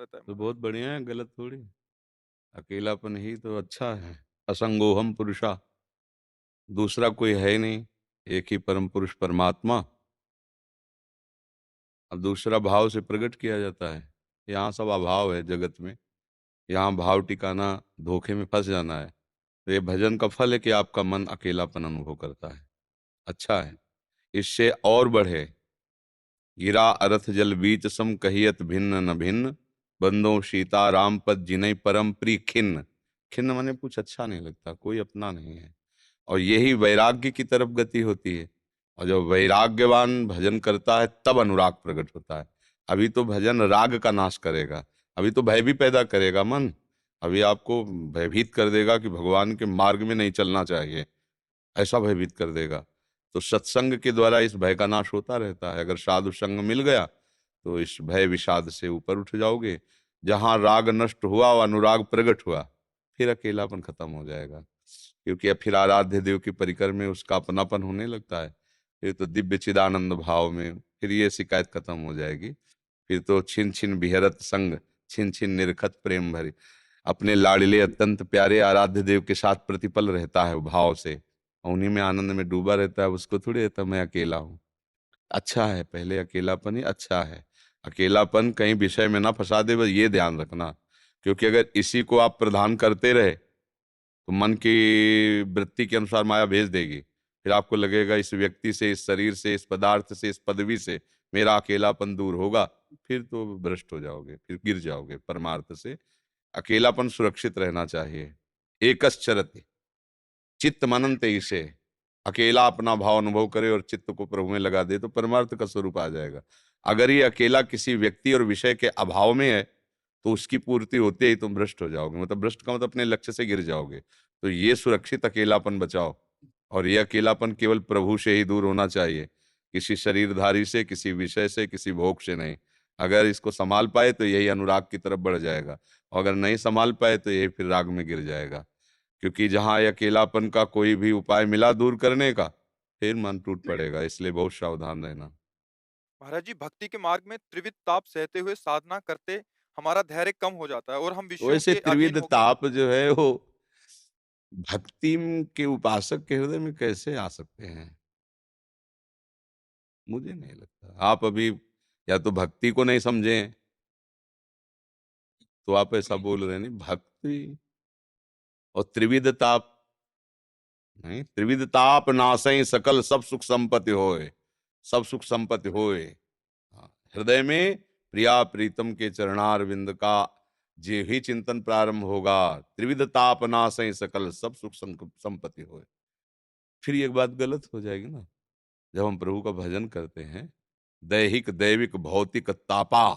रहता है तो महाराज। बहुत बढ़िया है, गलत थोड़ी। अकेलापन ही तो अच्छा है। असंगोहम पुरुषा, दूसरा कोई है ही नहीं, एक ही परम पुरुष परमात्मा। अब दूसरा भाव से प्रकट किया जाता है। यहाँ सब अभाव है जगत में, यहाँ भाव टिकाना, धोखे में फंस जाना है। तो ये भजन का फल है कि आपका मन अकेलापन अनुभव करता है। अच्छा है, इससे और बढ़े। गिरा अरथ जल बीच सम कहियत भिन्न न भिन्न, बंदो सीता राम पद जिनहि परम प्रिय खिन्न। खिन्न माने कुछ अच्छा नहीं लगता, कोई अपना नहीं है। और यही वैराग्य की तरफ गति होती है। और जब वैराग्यवान भजन करता है तब अनुराग प्रकट होता है। अभी तो भजन राग का नाश करेगा, अभी तो भय भी पैदा करेगा मन। अभी आपको भयभीत कर देगा कि भगवान के मार्ग में नहीं चलना चाहिए, ऐसा भयभीत कर देगा। तो सत्संग के द्वारा इस भय का नाश होता रहता है। अगर साधु संग मिल गया तो इस भय विषाद से ऊपर उठ जाओगे। जहां राग नष्ट हुआ और अनुराग प्रकट हुआ, फिर अकेलापन खत्म हो जाएगा। क्योंकि अब फिर आराध्य देव की परिकर में उसका अपनापन होने लगता है। फिर तो दिव्य चिदानंद भाव में फिर ये शिकायत खत्म हो जाएगी। फिर तो छिन छिन बिहरत संग, छिन छिन निरखत प्रेम भरी। अपने लाडले अत्यंत प्यारे आराध्य देव के साथ प्रतिपल रहता है वो भाव से, और उन्हीं में आनंद में डूबा रहता है। उसको थोड़ी रहता मैं अकेला हूँ। अच्छा है, पहले अकेलापन ही अच्छा है। अकेलापन कहीं विषय में ना फंसा दे, बस ये ध्यान रखना। क्योंकि अगर इसी को आप प्रधान करते रहे तो मन की वृत्ति के अनुसार माया भेज देगी। फिर आपको लगेगा इस व्यक्ति से, इस शरीर से, इस पदार्थ से, इस पदवी से मेरा अकेलापन दूर होगा। फिर तो भ्रष्ट हो जाओगे, फिर गिर जाओगे परमार्थ से। अकेलापन सुरक्षित रहना चाहिए। एकश्चरति चित्त मनंते इसे, अकेला अपना भाव अनुभव करे और चित्त को प्रभु में लगा दे तो परमार्थ का स्वरूप आ जाएगा। अगर ये अकेला किसी व्यक्ति और विषय के अभाव में है तो उसकी पूर्ति होते ही तुम भ्रष्ट हो जाओगे। मतलब भ्रष्ट का मतलब अपने लक्ष्य से गिर जाओगे। तो ये सुरक्षित अकेलापन बचाओ। और ये अकेलापन केवल प्रभु से ही दूर होना चाहिए, किसी शरीरधारी से, किसी विषय से, किसी भोग से नहीं। अगर इसको संभाल पाए तो यही अनुराग की तरफ बढ़ जाएगा, और अगर नहीं संभाल पाए तो यही फिर राग में गिर जाएगा। क्योंकि जहां ये अकेलापन का कोई भी उपाय मिला दूर करने का, फिर मन टूट पड़ेगा। इसलिए बहुत सावधान रहना। महाराज जी, भक्ति के मार्ग में त्रिविध ताप सहते हुए साधना करते हमारा धैर्य कम हो जाता है और हम विषयों वैसे के अधीन त्रिविध होकर। ताप जो है वो भक्ति के उपासक के हृदय में कैसे आ सकते हैं? मुझे नहीं लगता। आप अभी या तो भक्ति को नहीं समझे, तो आप ऐसा बोल रहे हैं। नहीं, भक्ति और त्रिविध ताप नहीं। त्रिविध ताप नासई सकल सब सुख संपत्ति होए, सब सुख संपत्ति होए। हाँ, हृदय में प्रिया प्रीतम के चरणार विंद का जे ही चिंतन प्रारंभ होगा, त्रिविध ताप नासई सकल सब सुख संपत्ति होए। फिर ये बात गलत हो जाएगी ना। जब हम प्रभु का भजन करते हैं, दैहिक दैविक भौतिक तापा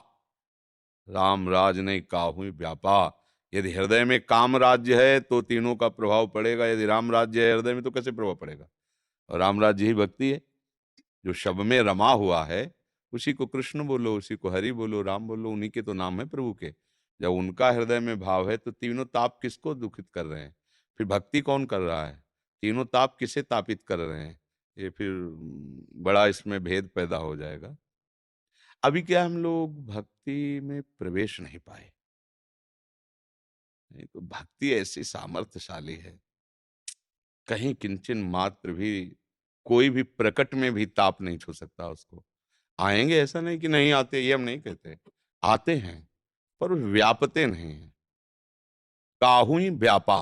राम राज नहीं काहू व्यापा। यदि हृदय में काम राज्य है तो तीनों का प्रभाव पड़ेगा, यदि राम राज्य है हृदय में तो कैसे प्रभाव पड़ेगा? और राम राज्य ही भक्ति है। जो शब में रमा हुआ है उसी को कृष्ण बोलो, उसी को हरि बोलो, राम बोलो, उन्हीं के तो नाम है प्रभु के। जब उनका हृदय में भाव है तो तीनों ताप किसको दुखित कर रहे हैं? फिर भक्ति कौन कर रहा है? तीनों ताप किसे तापित कर रहे हैं? ये फिर बड़ा इसमें भेद पैदा हो जाएगा। अभी क्या हम लोग भक्ति में प्रवेश नहीं पाए। नहीं तो भक्ति ऐसी सामर्थ्यशाली है, कहीं किंचन मात्र भी कोई भी प्रकट में भी ताप नहीं छू सकता उसको। आएंगे, ऐसा नहीं कि नहीं आते, ये हम नहीं कहते, आते हैं, पर व्यापते नहीं हैं। काहू ही व्यापा,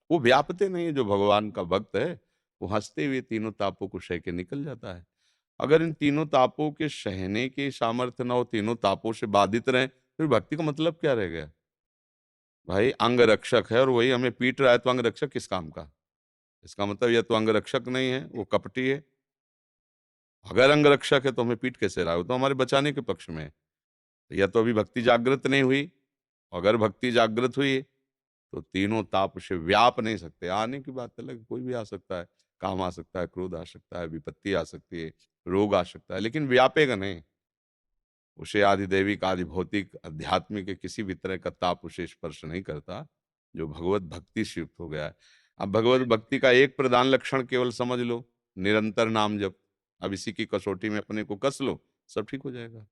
वो व्यापते नहीं है। जो भगवान का भक्त है वो हंसते हुए तीनों तापों को सह के निकल जाता है। अगर इन तीनों तापों के सहने की सामर्थ्य ना हो, तीनों तापों से बाधित रहे, फिर भक्ति का मतलब क्या रह गया? भाई अंग रक्षक है और वही हमें पीट रहा है, तो अंग रक्षक किस काम का? इसका मतलब यह तो अंग रक्षक नहीं है, वो कपटी है। अगर अंग रक्षक है तो हमें पीट कैसे रहा है? वो तो हमारे बचाने के पक्ष में है। या तो अभी भक्ति जागृत नहीं हुई। अगर भक्ति जागृत हुई तो तीनों ताप उसे व्याप नहीं सकते। आने की बात अलग, कोई भी आ सकता है। काम आ सकता है, क्रोध आ सकता है, विपत्ति आ सकती है, रोग आ सकता है, लेकिन व्यापेगा नहीं। उसे आदि दैविक, आदि भौतिक, आध्यात्मिक के किसी भी तरह का ताप उसे स्पर्श नहीं करता, जो भगवत भक्ति से युक्त हो गया है। अब भगवत भक्ति का एक प्रधान लक्षण केवल समझ लो, निरंतर नाम जप। अब इसी की कसौटी में अपने को कस लो, सब ठीक हो जाएगा।